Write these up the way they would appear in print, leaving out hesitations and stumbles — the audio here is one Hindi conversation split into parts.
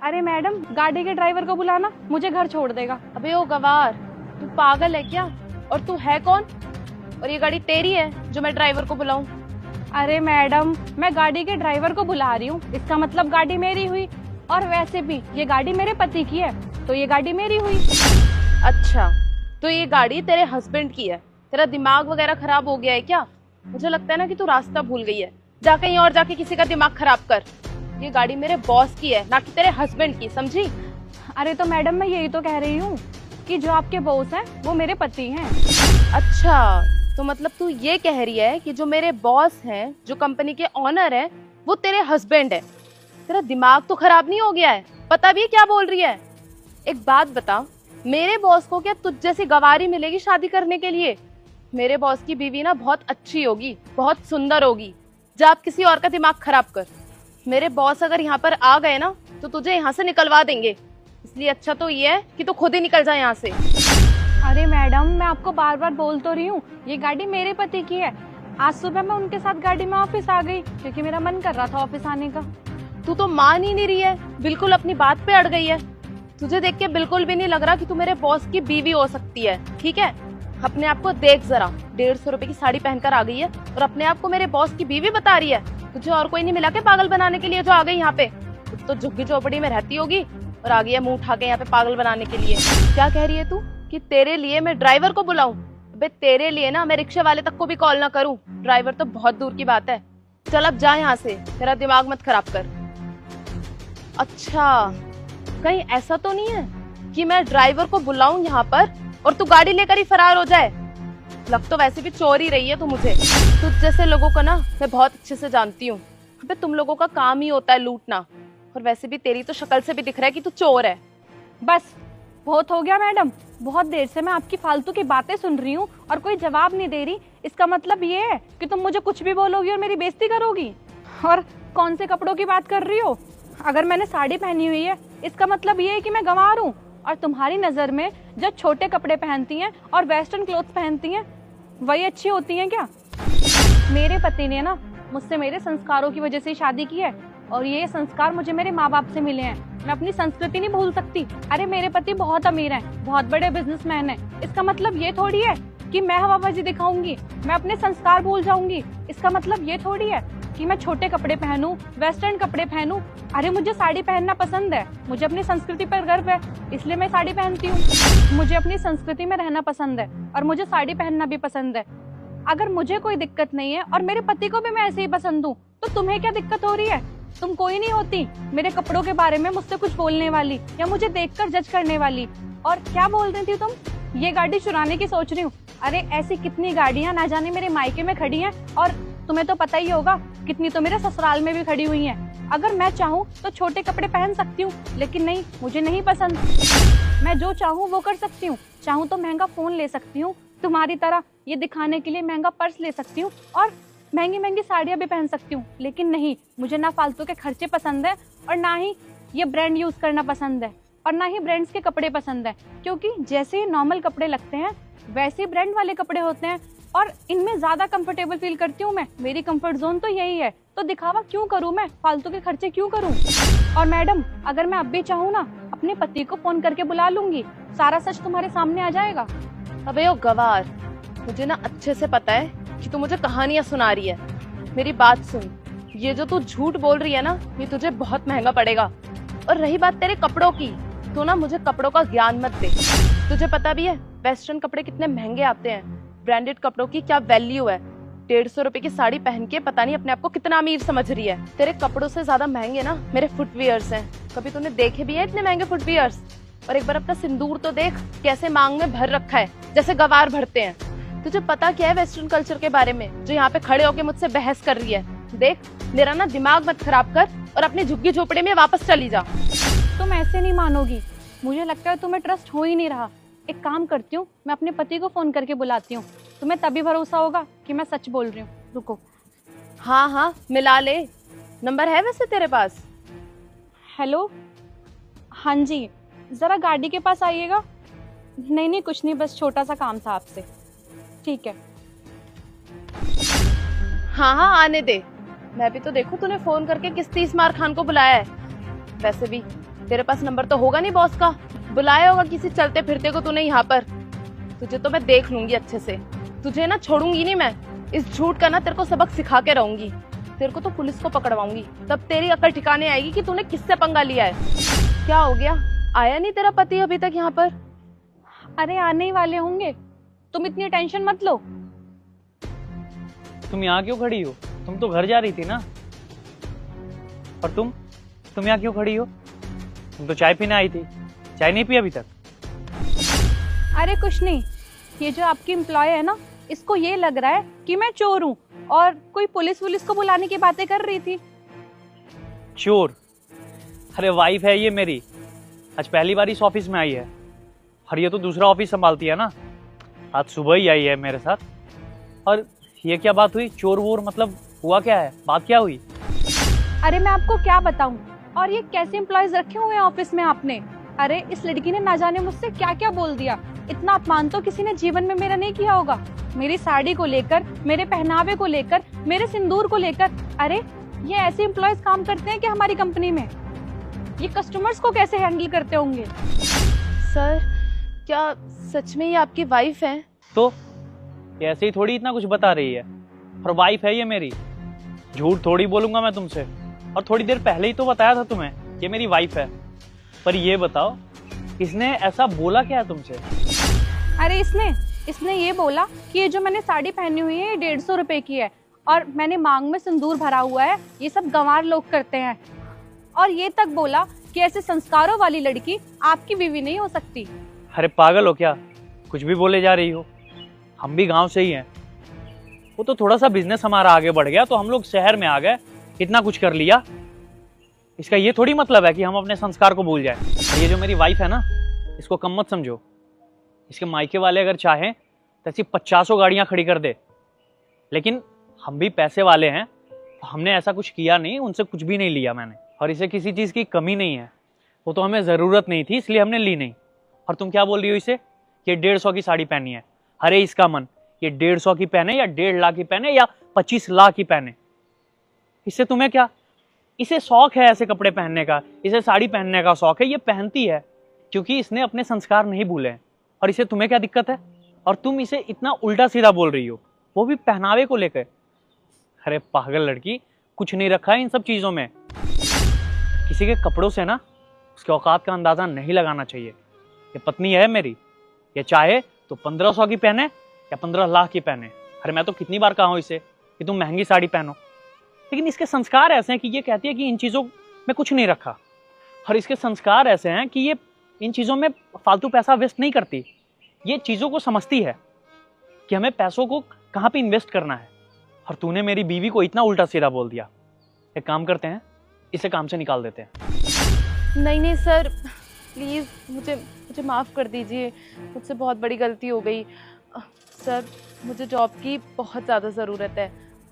अरे मैडम, गाड़ी के ड्राइवर को बुलाना, मुझे घर छोड़ देगा। अबे ओ गवार, तू पागल है क्या? और तू है कौन? और ये गाड़ी तेरी है जो मैं ड्राइवर को बुलाऊं? अरे मैडम, मैं गाड़ी के ड्राइवर को बुला रही हूँ, इसका मतलब गाड़ी मेरी हुई। और वैसे भी ये गाड़ी मेरे पति की है, तो ये गाड़ी मेरी हुई। अच्छा, तो ये गाड़ी तेरे हस्बैंड की है। तेरा दिमाग वगैरह खराब हो गया है क्या? मुझे लगता है ना कि तू रास्ता भूल गई है। जा कहीं और जाके किसी का दिमाग खराब कर। ये गाड़ी मेरे बॉस की है, ना कि तेरे हस्बैंड की, समझी? अरे तो मैडम, मैं यही तो कह रही हूँ कि जो आपके बॉस हैं वो मेरे पति हैं। अच्छा, तो मतलब तू ये कह रही है कि जो मेरे बॉस हैं, जो कंपनी के ऑनर हैं, वो तेरे हस्बैंड है। तेरा दिमाग तो खराब नहीं हो गया है? पता भी है क्या बोल रही है? एक बात बता, मेरे बॉस को क्या तुझ जैसी गवारी मिलेगी शादी करने के लिए? मेरे बॉस की बीवी ना बहुत अच्छी होगी, बहुत सुंदर होगी। जा आप किसी और का दिमाग खराब कर। मेरे बॉस अगर यहाँ पर आ गए ना तो तुझे यहाँ से निकलवा देंगे। इसलिए अच्छा तो ये है कि तू खुद ही निकल जा यहाँ से। अरे मैडम, मैं आपको बार बार बोल तो रही हूँ, ये गाड़ी मेरे पति की है। आज सुबह मैं उनके साथ गाड़ी में ऑफिस आ गई क्योंकि मेरा मन कर रहा था ऑफिस आने का। तू तो मान ही नहीं रही है, बिल्कुल अपनी बात पे अड़ गई है। तुझे देख के बिल्कुल भी नहीं लग रहा कि तू मेरे बॉस की बीवी हो सकती है, ठीक है? अपने आप को देख जरा, 150 रुपए की साड़ी पहनकर आ गई है और अपने आप को मेरे बॉस की बीवी बता रही है। तुझे और कोई नहीं मिला के पागल बनाने के लिए जो आ गई यहाँ पे? तो झुग्गी चौपड़ी में रहती होगी और आ गई है मुंह उठा के यहाँ पे पागल बनाने के लिए। क्या कह रही है तू कि तेरे लिए मैं ड्राइवर को बुलाऊं? अबे तेरे लिए ना मैं रिक्शे वाले तक को भी कॉल ना करूं, ड्राइवर तो बहुत दूर की बात है। चल अब जा यहाँ से, तेरा दिमाग मत खराब कर। अच्छा, कहीं ऐसा तो नहीं है कि मैं ड्राइवर को बुलाऊं यहाँ पर और तू गाड़ी लेकर ही फरार हो जाए? लग तो वैसे भी चोर ही रही है तू मुझे। तुझ जैसे लोगों को ना मैं बहुत अच्छे से जानती हूँ। अबे तुम लोगों का काम ही होता है लूटना, और वैसे भी तेरी तो शक्ल से भी दिख रहा है कि तू चोर है। बस बहुत हो गया मैडम, बहुत देर से मैं आपकी फालतू की बातें सुन रही हूँ और कोई जवाब नहीं दे रही। इसका मतलब ये है कि तुम मुझे कुछ भी बोलोगी और मेरी बेइज्जती करोगी। और कौन से कपड़ों की बात कर रही हो? अगर मैंने साड़ी पहनी हुई है इसका मतलब ये है कि मैं गंवार हूँ। और तुम्हारी नजर में जो छोटे कपड़े पहनती हैं और वेस्टर्न क्लोथ्स पहनती हैं वही अच्छी होती हैं क्या? मेरे पति ने ना मुझसे मेरे संस्कारों की वजह से शादी की है और ये संस्कार मुझे मेरे माँ बाप से मिले हैं। मैं अपनी संस्कृति नहीं भूल सकती। अरे मेरे पति बहुत अमीर हैं, बहुत बड़े बिजनेसमैन हैं। इसका मतलब ये थोड़ी है कि मैं हवाबाजी दिखाऊंगी, मैं अपने संस्कार भूल जाऊंगी। इसका मतलब ये थोड़ी है कि मैं छोटे कपड़े पहनूं, वेस्टर्न कपड़े पहनूं। अरे मुझे साड़ी पहनना पसंद है, मुझे अपनी संस्कृति पर गर्व है, इसलिए मैं साड़ी पहनती हूँ। मुझे अपनी संस्कृति में रहना पसंद है और मुझे साड़ी पहनना भी पसंद है। अगर मुझे कोई दिक्कत नहीं है और मेरे पति को भी मैं ऐसे ही पसंद हूँ, तो तुम्हें क्या दिक्कत हो रही है? तुम कोई नहीं होती मेरे कपड़ों के बारे में मुझसे कुछ बोलने वाली या मुझे देखकर जज करने वाली। और क्या बोल रही थी तुम? ये गाड़ी चुराने की सोच रही हूँ? अरे ऐसी कितनी गाड़ियां ना जाने मेरे मायके में खड़ी हैं और तुम्हें तो पता ही होगा कितनी तो मेरे ससुराल में भी खड़ी हुई हैं। अगर मैं चाहूँ तो छोटे कपड़े पहन सकती हूँ, लेकिन नहीं, मुझे नहीं पसंद। मैं जो चाहूँ वो कर सकती हूँ। चाहूँ तो महंगा फोन ले सकती हूँ, तुम्हारी तरह ये दिखाने के लिए महंगा पर्स ले सकती हूँ और महंगी महंगी साड़ियाँ भी पहन सकती हूँ। लेकिन नहीं, मुझे ना फालतू के खर्चे पसंद है और ना ही ये ब्रांड यूज करना पसंद है और ना ही ब्रांड्स के कपड़े पसंद है। क्योंकि जैसे ही नॉर्मल कपड़े लगते हैं वैसे ही ब्रांड वाले कपड़े होते हैं और इनमें ज्यादा कंफर्टेबल फील करती हूँ मैं। मेरी कंफर्ट जोन तो यही है, तो दिखावा क्यों करूँ मैं, फालतू के खर्चे क्यों करूँ? और मैडम, अगर मैं अब भी चाहूँ ना अपने पति को फोन करके बुला लूंगी, सारा सच तुम्हारे सामने आ जाएगा। अबे ओ गवार, मुझे ना अच्छे से पता है कि तू मुझे कहानियां सुना रही है। मेरी बात सुन, ये जो तू झूठ बोल रही है ना, ये तुझे बहुत महंगा पड़ेगा। और रही बात तेरे कपड़ों की, तो ना मुझे कपड़ों का ज्ञान मत दे। तुझे पता भी है वेस्टर्न कपड़े कितने महंगे आते हैं, ब्रांडेड कपड़ों की क्या वैल्यू है। 150 रुपए की साड़ी पहन के पता नहीं अपने आप को कितना अमीर समझ रही है। तेरे कपड़ों से ज्यादा महंगे ना मेरे फुटवियर्स हैं। कभी तूने देखे भी है इतने महंगे फुटवियर्स? और एक बार अपना सिंदूर तो देख, कैसे मांग में भर रखा है, जैसे गवार भरते हैं। तुझे पता क्या है वेस्टर्न कल्चर के बारे में, जो यहाँ पे खड़े होके मुझसे बहस कर रही है? देख, मेरा ना दिमाग मत खराब कर और अपने झुग्गी झोपड़े में वापस चली जा। तुम ऐसे नहीं मानोगी, मुझे लगता है तुम्हें ट्रस्ट हो ही नहीं रहा। एक काम करती हूँ, मैं अपने पति को फोन करके बुलाती हूँ, तुम्हें तभी भरोसा होगा कि मैं सच बोल रही हूँ। रुको। हाँ हाँ, मिला ले। नंबर है वैसे तेरे पास? हेलो, हाँ जी, जरा गाड़ी के पास आइएगा। नहीं नहीं, कुछ नहीं, बस छोटा सा काम था आपसे। ठीक है। हाँ हाँ, आने दे। मैं भी तो देखूं तूने फोन करके किस 30 मार खान को बुलाया है। वैसे भी तेरे पास नंबर तो होगा नहीं बॉस का, बुलाया होगा किसी चलते फिरते को तूने यहाँ पर। तुझे तो मैं देख लूंगी अच्छे से, तुझे ना छोड़ूंगी नहीं मैं। इस झूठ का ना तेरे को सबक सिखा के रहूंगी। तेरे को तो पुलिस को पकड़वाऊंगी, तब तेरी अकल ठिकाने आएगी कि तूने किससे पंगा लिया है। क्या हो गया, आया नहीं तेरा पति अभी तक यहाँ पर? अरे आने ही वाले होंगे, तुम इतनी टेंशन मत लो। तुम यहाँ क्यों खड़ी हो? तुम तो घर जा रही थी ना। और तुम यहाँ क्यों खड़ी हो? तुम तो चाय पीने आई थी, चाय नहीं पी अभी तक? अरे कुछ नहीं, ये जो आपकी एम्प्लॉय है ना, इसको ये लग रहा है कि मैं चोर हूँ और कोई पुलिस को बुलाने की बातें कर रही थी। चोर? अरे वाइफ है ये मेरी, आज पहली बार इस ऑफिस में आई है। और ये तो दूसरा ऑफिस संभालती है ना, आज सुबह ही आई है मेरे साथ। और ये क्या बात हुई? चोर वोर मतलब हुआ क्या है? बात क्या हुई? अरे मैं आपको क्या बताऊं, और ये कैसे एम्प्लॉयज रखे हुए हैं ऑफिस में आपने? अरे इस लड़की ने ना जाने मुझसे क्या क्या बोल दिया। इतना अपमान तो किसी ने जीवन में मेरा नहीं किया होगा। मेरी साड़ी को लेकर, मेरे पहनावे को लेकर, मेरे सिंदूर को लेकर। अरे ये ऐसे एम्प्लॉयज काम करते हैं कि हमारी कंपनी में? ये कस्टमर्स को कैसे हैंडल करते होंगे? सर, क्या सच में ये आपकी वाइफ है? तो ये ऐसे ही थोड़ी इतना कुछ बता रही है। और वाइफ है ये मेरी, झूठ थोड़ी बोलूंगा मैं तुमसे। और थोड़ी देर पहले ही तो बताया था तुम्हें, ये मेरी वाइफ है। पर ये बताओ, इसने ऐसा बोला क्या है तुमसे? अरे इसने ये बोला कि ये जो मैंने साड़ी पहनी हुई है ये 150 रुपए की है, और मैंने मांग में सिंदूर भरा हुआ है, ये सब गंवार लोग करते हैं। और ये तक बोला कि ऐसे संस्कारों वाली लड़की आपकी बीवी नहीं हो सकती। अरे पागल हो क्या, कुछ भी बोले जा रही हो? हम भी गांव से ही हैं। वो तो थोड़ा सा बिजनेस हमारा आगे बढ़ गया तो हम लोग शहर में आ गए, इतना कुछ कर लिया। इसका ये थोड़ी मतलब है कि हम अपने संस्कार को भूल जाए। ये जो मेरी वाइफ है ना, इसको कम मत समझो। इसके मायके वाले अगर चाहें तो ऐसी 50 गाड़ियां खड़ी कर दे, लेकिन हम भी पैसे वाले हैं तो हमने ऐसा कुछ किया नहीं, उनसे कुछ भी नहीं लिया मैंने। और इसे किसी चीज़ की कमी नहीं है, वो तो हमें ज़रूरत नहीं थी इसलिए हमने ली नहीं। और तुम क्या बोल रही हो इसे? ये 150 की साड़ी पहनी है। अरे इसका मन, ये 150 की पहने या 1.5 लाख की पहने या 25 लाख की पहने, इससे तुम्हें क्या? इसे शौक है ऐसे कपड़े पहनने का, इसे साड़ी पहनने का शौक है, ये पहनती है क्योंकि इसने अपने संस्कार नहीं भूले हैं। और इसे तुम्हें क्या दिक्कत है? और तुम इसे इतना उल्टा सीधा बोल रही हो, वो भी पहनावे को लेकर। अरे पागल लड़की, कुछ नहीं रखा है इन सब चीजों में। किसी के कपड़ों से ना उसके औकात का अंदाजा नहीं लगाना चाहिए। ये पत्नी है मेरी, ये चाहे तो 1500 की पहने या 15 लाख की पहने। अरे मैं तो कितनी बार कहा हूं इसे कि तुम महंगी साड़ी पहनो, लेकिन इसके संस्कार ऐसे हैं कि ये कहती है कि इन चीज़ों में कुछ नहीं रखा। और इसके संस्कार ऐसे हैं कि ये इन चीज़ों में फालतू पैसा वेस्ट नहीं करती। ये चीज़ों को समझती है कि हमें पैसों को कहाँ पे इन्वेस्ट करना है। और तूने मेरी बीवी को इतना उल्टा सीधा बोल दिया। एक काम करते हैं, इसे काम से निकाल देते हैं। नहीं सर, प्लीज़ मुझे माफ़ कर दीजिए, मुझसे बहुत बड़ी गलती हो गई। सर, मुझे जॉब की बहुत ज़्यादा ज़रूरत है।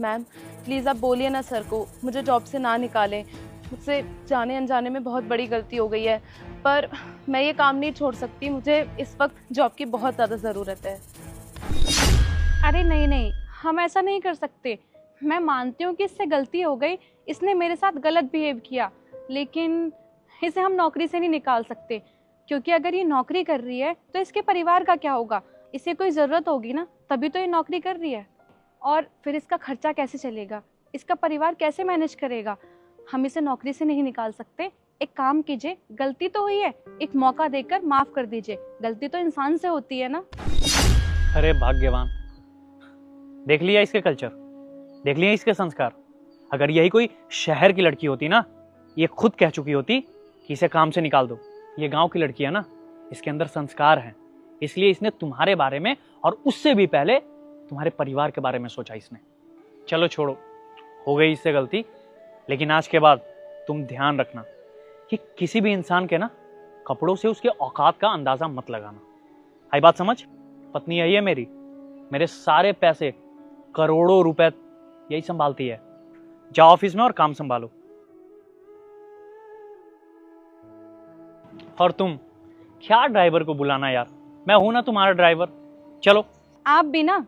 मैम प्लीज़ आप बोलिए ना सर को, मुझे जॉब से ना निकालें। मुझसे जाने अनजाने में बहुत बड़ी गलती हो गई है, पर मैं ये काम नहीं छोड़ सकती। मुझे इस वक्त जॉब की बहुत ज़्यादा ज़रूरत है। अरे नहीं, हम ऐसा नहीं कर सकते। मैं मानती हूँ कि इससे गलती हो गई, इसने मेरे साथ गलत बिहेव किया, लेकिन इसे हम नौकरी से नहीं निकाल सकते, क्योंकि अगर ये नौकरी कर रही है तो इसके परिवार का क्या होगा? इसे कोई ज़रूरत होगी ना, तभी तो ये नौकरी कर रही है। और फिर इसका खर्चा कैसे चलेगा? इसका परिवार कैसे मैनेज करेगा? हम इसे नौकरी से नहीं निकाल सकते। एक काम कीजिए, गलती तो हुई है, एक मौका देकर माफ़ कर दीजिए। गलती तो इंसान से होती है ना। अरे भाग्यवान, देख लिया इसके कल्चर, देख लिया इसके संस्कार। अगर यही कोई शहर की लड़की होती ना, ये खुद कह चुकी होती कि इसे काम से निकाल दो। ये गांव की लड़की है ना, इसके अंदर संस्कार हैं, इसलिए इसने तुम्हारे बारे में और उससे भी पहले तुम्हारे परिवार के बारे में सोचा इसने। चलो छोड़ो, हो गई इससे गलती, लेकिन आज के बाद तुम ध्यान रखना कि किसी भी इंसान के ना कपड़ों से उसके औकात का अंदाजा मत लगाना। आई बात समझ? पत्नी यही है मेरी, मेरे सारे पैसे, करोड़ों रुपए यही संभालती है। जाओ ऑफिस में और काम संभालो। और तुम क्या ड्राइवर को बुलाना यार, मैं हूं ना तुम्हारा ड्राइवर। चलो। आप भी ना